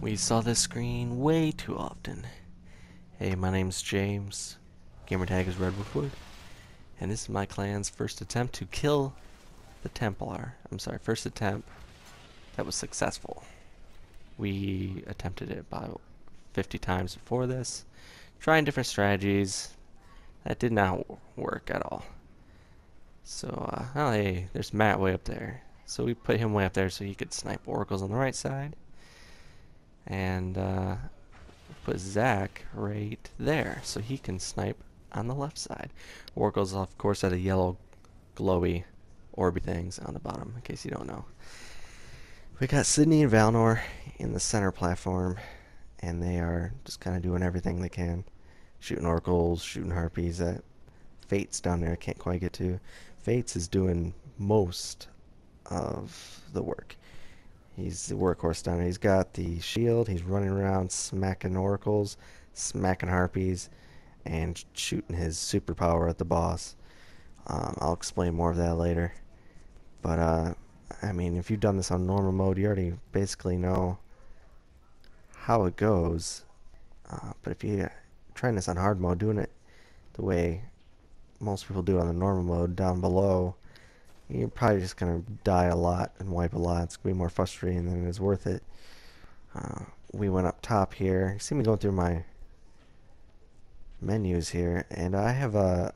We saw this screen way too often. Hey, my name's James. Gamertag is ReddWolfwood. And this is my clan's first attempt to kill the Templar. I'm sorry, first attempt that was successful. We attempted it about 50 times before this, trying different strategies. That did not work at all. So, oh hey, there's Matt way up there. So we put him way up there so he could snipe oracles on the right side. And put Zach right there so he can snipe on the left side. Oracles, of course, had a yellow glowy orby things on the bottom, in case you don't know. We got Sydney and Valynor in the center platform, and they are just kind of doing everything they can. Shooting oracles, shooting harpies that TheFaytes down there can't quite get to. TheFaytes is doing most of the work. He's the workhorse down there. He's got the shield. He's running around smacking oracles, smacking harpies, and shooting his superpower at the boss. I'll explain more of that later. But, I mean, if you've done this on normal mode, you already basically know how it goes. But if you're trying this on hard mode, doing it the way most people do on the normal mode down below, you're probably just going to die a lot and wipe a lot. It's going to be more frustrating than it is worth it. We went up top here. You see me going through my menus here, and I have a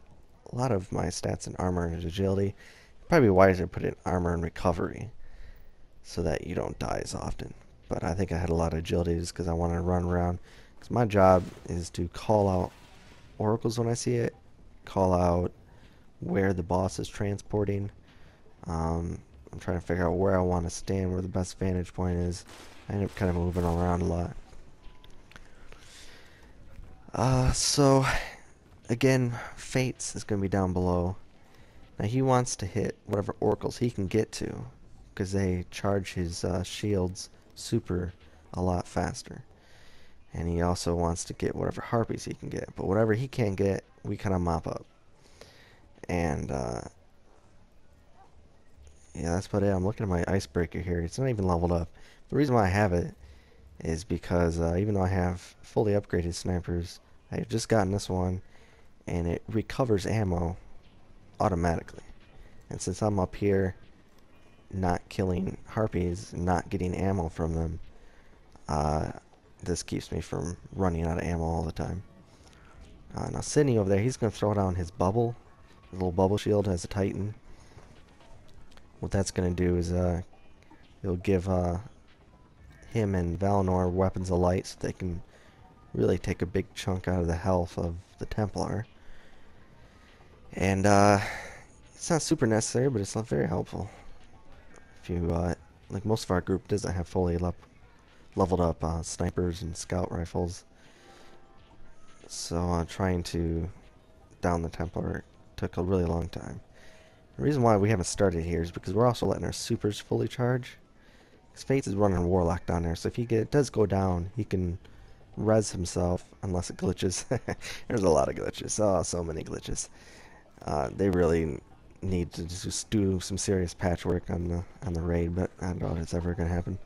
lot of my stats in armor and agility. Probably wiser to put in armor and recovery so that you don't die as often. But I think I had a lot of agility just because I wanted to run around. Because my job is to call out oracles when I see it, call out where the boss is transporting. I'm trying to figure out where I want to stand, where the best vantage point is. I end up kind of moving around a lot. So, again, TheFaytes is going to be down below. Now he wants to hit whatever oracles he can get to, because they charge his shields super a lot faster. And he also wants to get whatever harpies he can get. But whatever he can't get, we kind of mop up. And, yeah, that's about it. I'm looking at my icebreaker here. It's not even leveled up. The reason why I have it is because even though I have fully upgraded snipers, I've just gotten this one, and it recovers ammo automatically. And since I'm up here not killing harpies, not getting ammo from them, this keeps me from running out of ammo all the time. Now Sydney over there, he's going to throw down his bubble. His little bubble shield has a Titan. What that's going to do is it'll give him and Valynor weapons of light so they can really take a big chunk out of the health of the Templar. And it's not super necessary, but it's not very helpful. If you, like most of our group doesn't have fully leveled up snipers and scout rifles. So trying to down the Templar took a really long time. The reason why we haven't started here is because we're also letting our supers fully charge. Because TheFaytes is running a Warlock down there, so if he does go down, he can res himself, unless it glitches. There's a lot of glitches. Oh, so many glitches. They really need to just do some serious patchwork on the raid, but I doubt it's ever going to happen.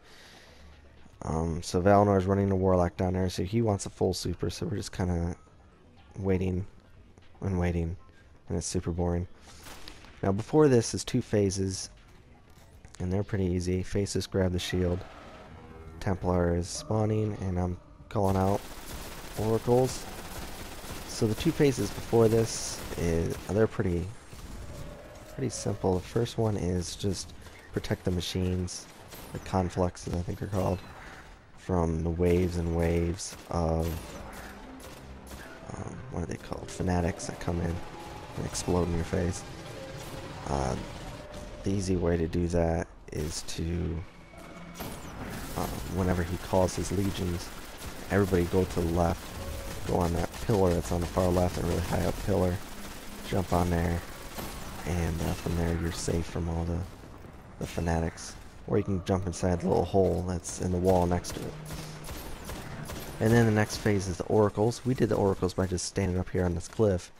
So Valynor is running a Warlock down there, so he wants a full super, so we're just kind of waiting and waiting, and it's super boring. Now before this is two phases, and they're pretty easy. Phases grab the shield. Templar is spawning, and I'm calling out oracles. So the two phases before this they're pretty simple. The first one is just protect the machines, the confluxes I think they're called, from the waves and waves of what are they called? Fanatics that come in and explode in your face. The easy way to do that is to, whenever he calls his legions, everybody go to the left, go on that pillar that's on the far left, a really high up pillar, jump on there, and from there you're safe from all the fanatics. Or you can jump inside the little hole that's in the wall next to it. And then the next phase is the oracles. We did the oracles by just standing up here on this cliff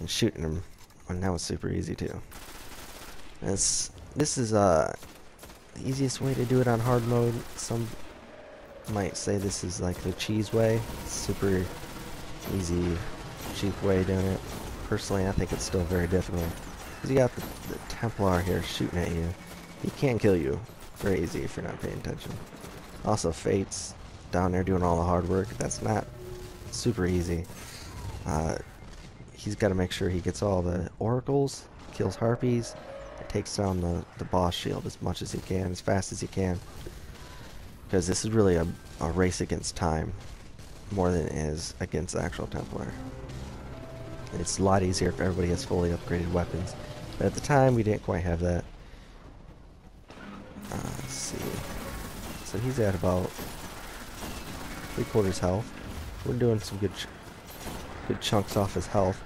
and shooting them, and that was super easy too. This is the easiest way to do it on hard mode. Some might say this is like the cheese way. Super easy, cheap way of doing it. Personally, I think it's still very difficult. Because you got the Templar here shooting at you. He can't kill you very easy if you're not paying attention. Also, Fates down there doing all the hard work. That's not super easy. He's got to make sure he gets all the oracles, kills harpies, and takes down the boss shield as much as he can, as fast as he can. Because this is really a race against time more than it is against the actual Templar. It's a lot easier if everybody has fully upgraded weapons. But at the time, we didn't quite have that. Let's see. So he's at about 3/4 health. We're doing some good chunks off his health.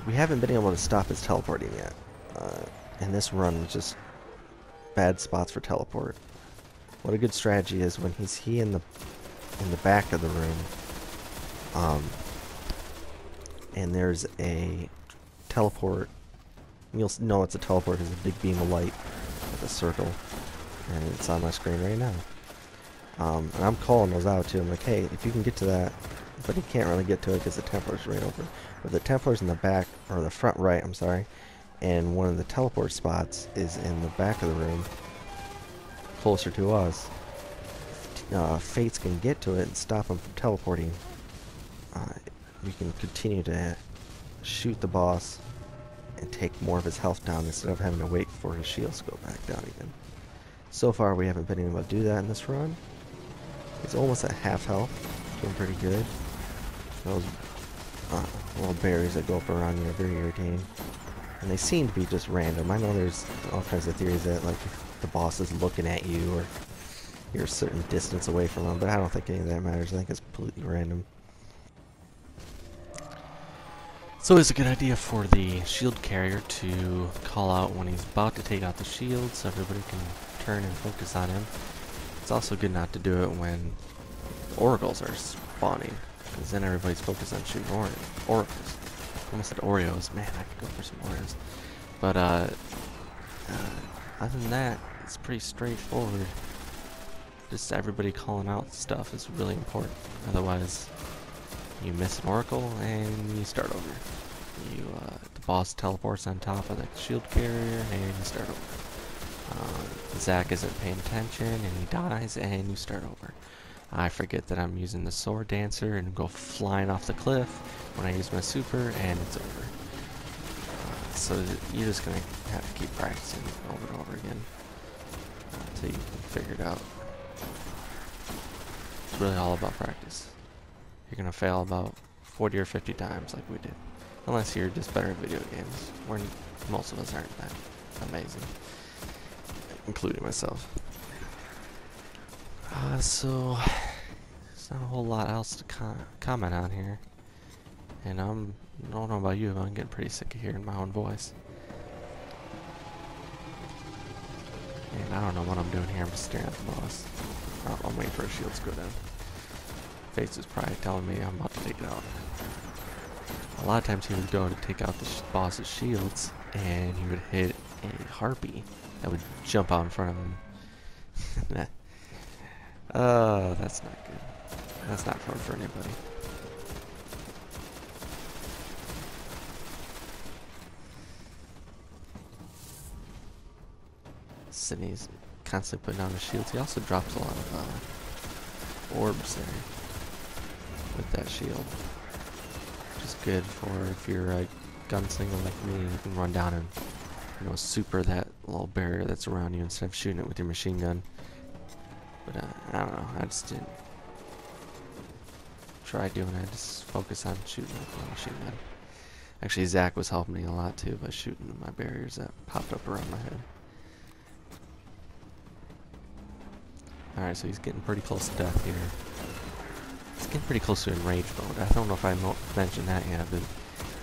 We haven't been able to stop his teleporting yet. And this run was just bad spots for teleport. What a good strategy is when he's in the back of the room. And there's a teleport. You'll know it's a teleport because a big beam of light with a circle, and it's on my screen right now. And I'm calling those out too. I'm like, hey, if you can get to that, but he can't really get to it because the Templar's right over. But the Templar's in the back, or the front right, I'm sorry, and one of the teleport spots is in the back of the room, closer to us. Fates can get to it and stop him from teleporting. We can continue to shoot the boss and take more of his health down instead of having to wait for his shields to go back down again. So far, we haven't been able to do that in this run. He's almost at half health, doing pretty good. Those little berries that go up around you are very irritating, and they seem to be just random. I know there's all kinds of theories that like if the boss is looking at you or you're a certain distance away from him, but I don't think any of that matters. I think it's completely random. So it's a good idea for the shield carrier to call out when he's about to take out the shield so everybody can turn and focus on him. It's also good not to do it when oracles are spawning, because then everybody's focused on shooting oracles. Almost said Oreos. Man, I could go for some Oreos. But other than that, it's pretty straightforward. Just everybody calling out stuff is really important. Otherwise, you miss an oracle and you start over. The boss teleports on top of the shield carrier and you start over. Zach isn't paying attention and he dies and you start over. I forget that I'm using the sword dancer and go flying off the cliff when I use my super and it's over. So you're just going to have to keep practicing over and over again until you can figure it out. It's really all about practice. You're going to fail about 40 or 50 times like we did. Unless you're just better at video games, where most of us aren't that amazing, including myself. So, there's not a whole lot else to comment on here. And I don't know about you, but I'm getting pretty sick of hearing my own voice. And I don't know what I'm doing here, I'm just staring at the boss. I'm waiting for a shield to go down. Face is probably telling me I'm about to take it out. A lot of times he would go to take out the boss's shields, and he would hit a harpy that would jump out in front of him. Oh, that's not good. That's not fun for anybody. Sydney's constantly putting down his shields. He also drops a lot of orbs there with that shield. Is good for if you're a gunslinger like me, you can run down and, you know, super that little barrier that's around you instead of shooting it with your machine gun. But I don't know, I just didn't try doing it. I just focus on shooting with my machine gun. Actually, Zach was helping me a lot too by shooting my barriers that popped up around my head. Alright, so he's getting pretty close to death here. It's getting pretty close to enrage mode. I don't know if I mentioned that yet, but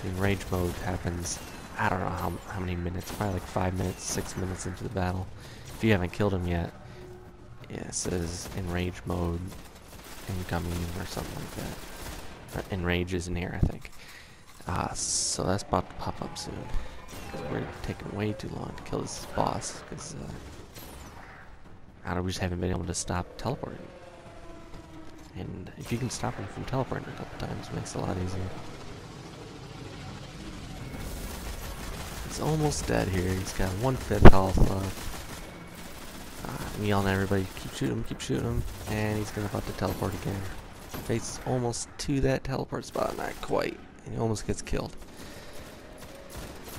enrage mode happens, I don't know how many minutes, probably like 5 minutes, 6 minutes into the battle. If you haven't killed him yet, yeah, it says enrage mode incoming or something like that. Enrage is near, I think. So that's about to pop up soon. We're taking way too long to kill this boss, because we just haven't been able to stop teleporting. And if you can stop him from teleporting a couple times, it makes it a lot easier. He's almost dead here. He's got 1/5 health left. I'm yelling at everybody, keep shooting him. And he's about to teleport again. Fates almost to that teleport spot, not quite. And he almost gets killed.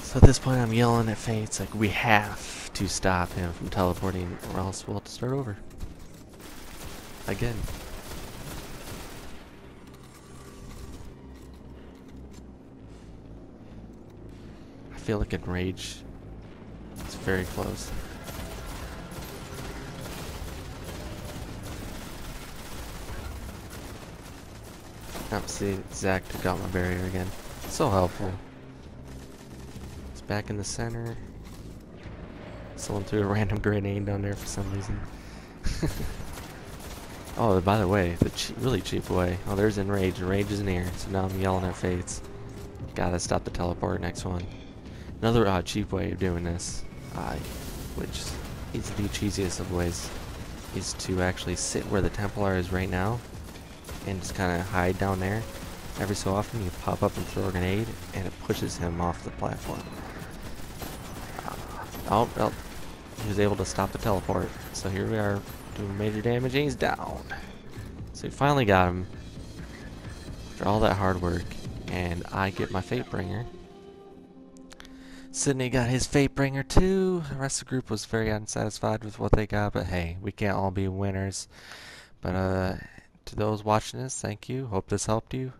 So at this point I'm yelling at Fates, like, we have to stop him from teleporting or else we'll have to start over. Again. I feel like in Rage, it's very close. See, Zach took out my barrier again. So helpful. It's back in the center. Someone threw a random grenade down there for some reason. Oh, by the way, the really cheap way. Oh, there's Enrage. Enrage is near. So now I'm yelling at Fates. Gotta stop the teleport. Next one. Another cheap way of doing this, which is the cheesiest of ways, is to actually sit where the Templar is right now and just kind of hide down there. Every so often you pop up and throw a grenade and it pushes him off the platform. Oh, well, he was able to stop the teleport. So here we are doing major damage and he's down. So we finally got him after all that hard work, and I get my Fatebringer. Sydney got his Fatebringer too. The rest of the group was very unsatisfied with what they got, but hey, we can't all be winners. But to those watching this, thank you. Hope this helped you.